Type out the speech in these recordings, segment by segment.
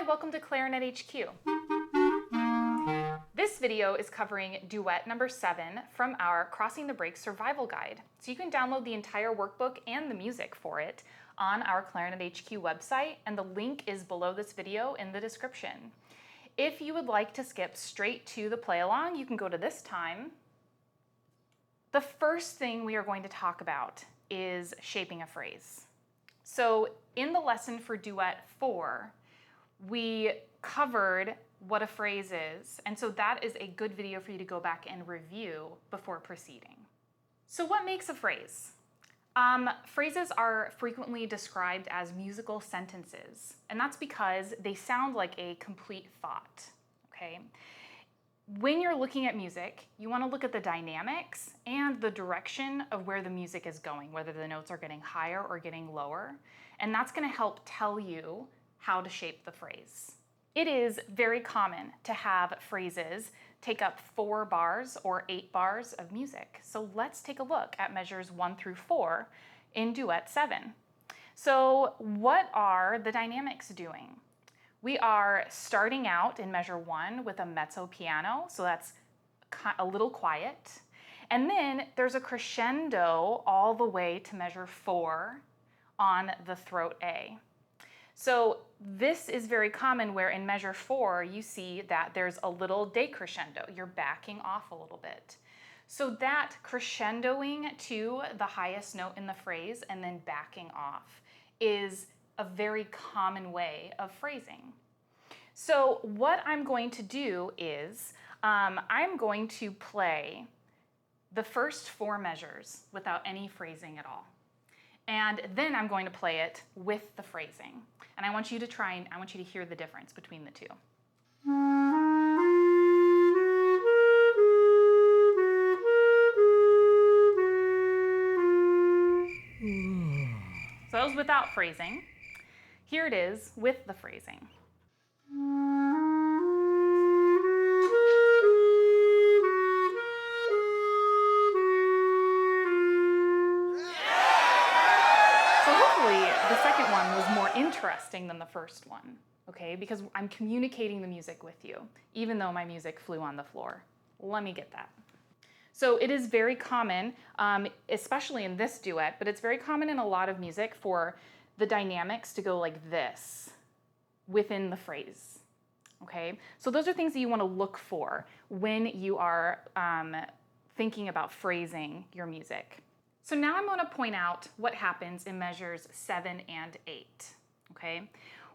welcome to Clarinet HQ. This video is covering Duet number 7 from our Crossing the Break Survival Guide. So you can download the entire workbook and the music for it on our Clarinet HQ website, and the link is below this video in the description. If you would like to skip straight to the play along, you can go to this time. The first thing we are going to talk about is shaping a phrase. So in the lesson for Duet 4, we covered what a phrase is, and so that is a good video for you to go back and review before proceeding. So what makes a phrase? Phrases are frequently described as musical sentences, and that's because they sound like a complete thought, okay? When you're looking at music, you want to look at the dynamics and the direction of where the music is going, whether the notes are getting higher or getting lower, and that's going to help tell you how to shape the phrase. It is very common to have phrases take up 4 bars or 8 bars of music. So let's take a look at measures 1 through 4 in Duet 7. So what are the dynamics doing? We are starting out in measure 1 with a mezzo piano, so that's a little quiet. And then there's a crescendo all the way to measure 4 on the throat A. So this is very common where in measure 4 you see that there's a little decrescendo. You're backing off a little bit. So that crescendoing to the highest note in the phrase and then backing off is a very common way of phrasing. So what I'm going to do is I'm going to play the first 4 measures without any phrasing at all. And then I'm going to play it with the phrasing. And I want you to hear the difference between the two. So that was without phrasing. Here it is with the phrasing. The second one was more interesting than the first one, okay? Because I'm communicating the music with you, even though my music flew on the floor. Let me get that. So it is very common, especially in this duet, but it's very common in a lot of music for the dynamics to go like this within the phrase, okay? So those are things that you want to look for when you are thinking about phrasing your music. So now I'm going to point out what happens in measures 7 and 8, okay?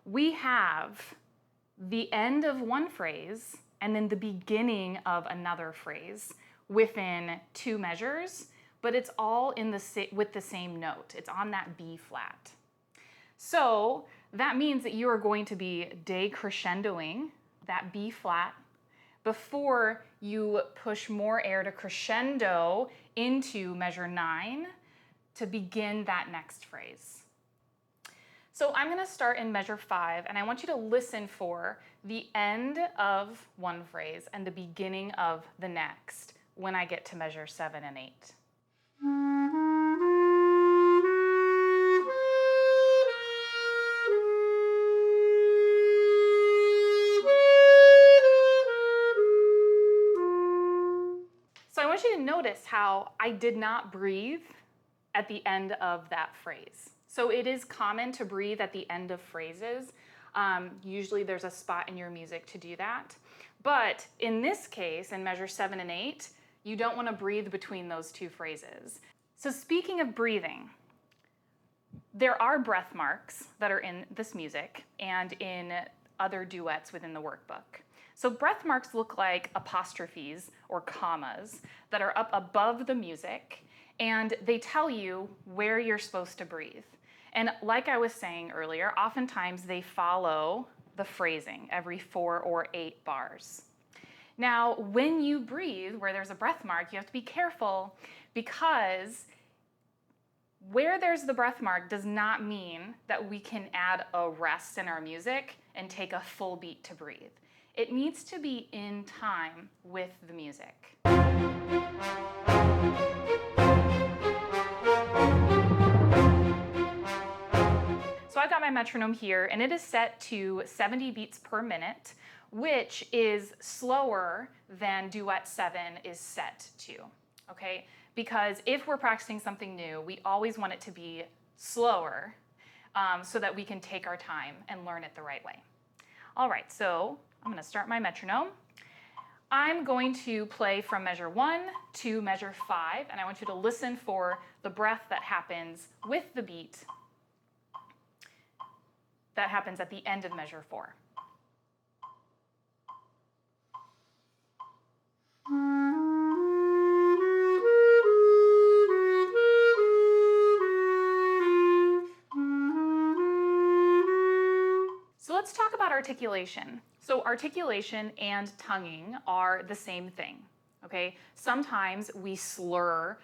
We have the end of one phrase and then the beginning of another phrase within 2 measures, but it's all with the same note. It's on that B flat. So that means that you are going to be decrescendoing that B flat before you push more air to crescendo into measure 9 to begin that next phrase. So I'm going to start in measure 5, and I want you to listen for the end of one phrase and the beginning of the next when I get to measure 7 and 8. So I want you to notice how I did not breathe at the end of that phrase. So it is common to breathe at the end of phrases. Usually there's a spot in your music to do that. But in this case, in measure 7 and 8, you don't want to breathe between those 2 phrases. So speaking of breathing, there are breath marks that are in this music and in other duets within the workbook. So breath marks look like apostrophes or commas that are up above the music, and they tell you where you're supposed to breathe. And like I was saying earlier, oftentimes they follow the phrasing every 4 or 8 bars. Now, when you breathe where there's a breath mark, you have to be careful because where there's the breath mark does not mean that we can add a rest in our music and take a full beat to breathe. It needs to be in time with the music. So I've got my metronome here, and it is set to 70 beats per minute, which is slower than Duet 7 is set to, okay? Because if we're practicing something new, we always want it to be slower so that we can take our time and learn it the right way. All right, so I'm gonna start my metronome. I'm going to play from measure 1 to measure 5, and I want you to listen for the breath that happens with the beat that happens at the end of measure 4. So let's talk about articulation. So articulation and tonguing are the same thing, okay? Sometimes we slur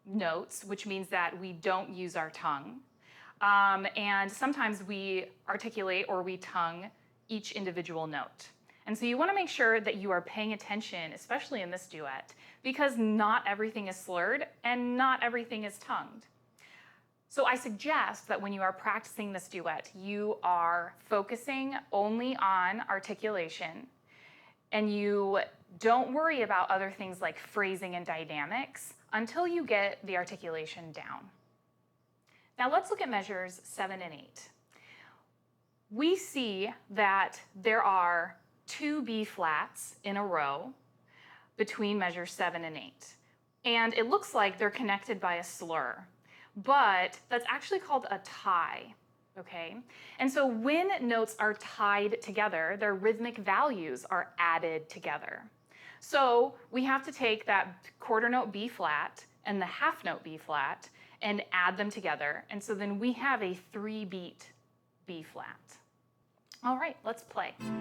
notes, which means that we don't use our tongue. And sometimes we articulate or we tongue each individual note. And so you want to make sure that you are paying attention, especially in this duet, because not everything is slurred and not everything is tongued. So I suggest that when you are practicing this duet, you are focusing only on articulation, and you don't worry about other things like phrasing and dynamics until you get the articulation down. Now let's look at measures 7 and 8. We see that there are 2 B flats in a row between measures 7 and 8. And it looks like they're connected by a slur, but that's actually called a tie, okay? And so when notes are tied together, their rhythmic values are added together. So we have to take that quarter note B flat and the half note B flat and add them together. And so then we have a 3-beat B flat. All right, let's play. 1,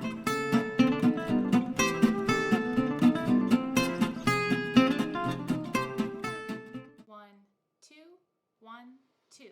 2, 1, 2.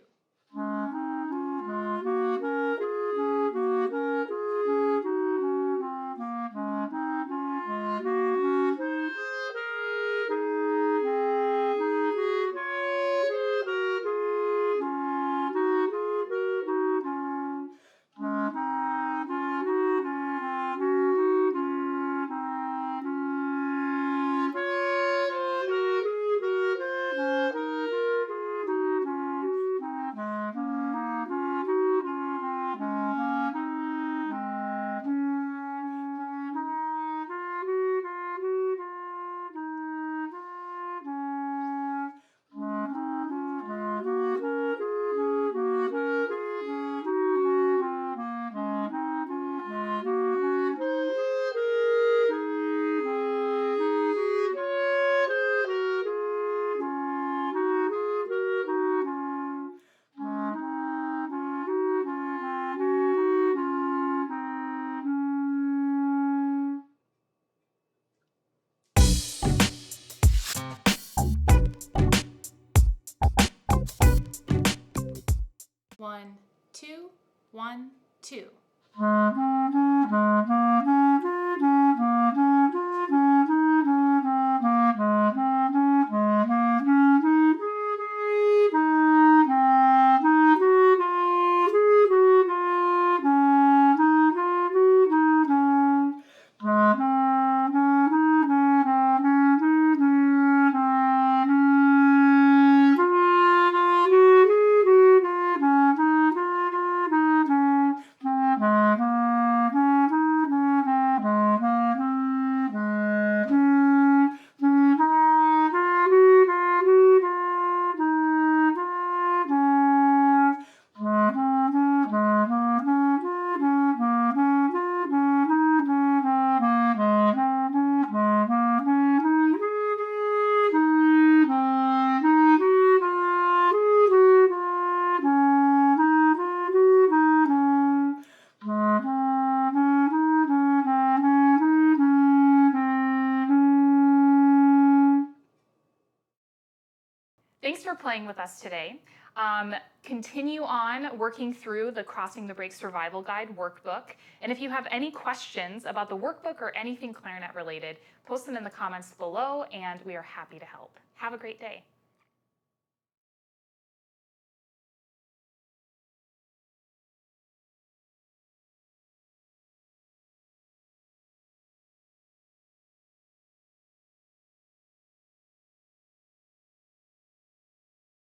One, two, 1, 2. Thanks for playing with us today. Continue on working through the Crossing the Break Survival Guide workbook. And if you have any questions about the workbook or anything clarinet related, post them in the comments below and we are happy to help. Have a great day.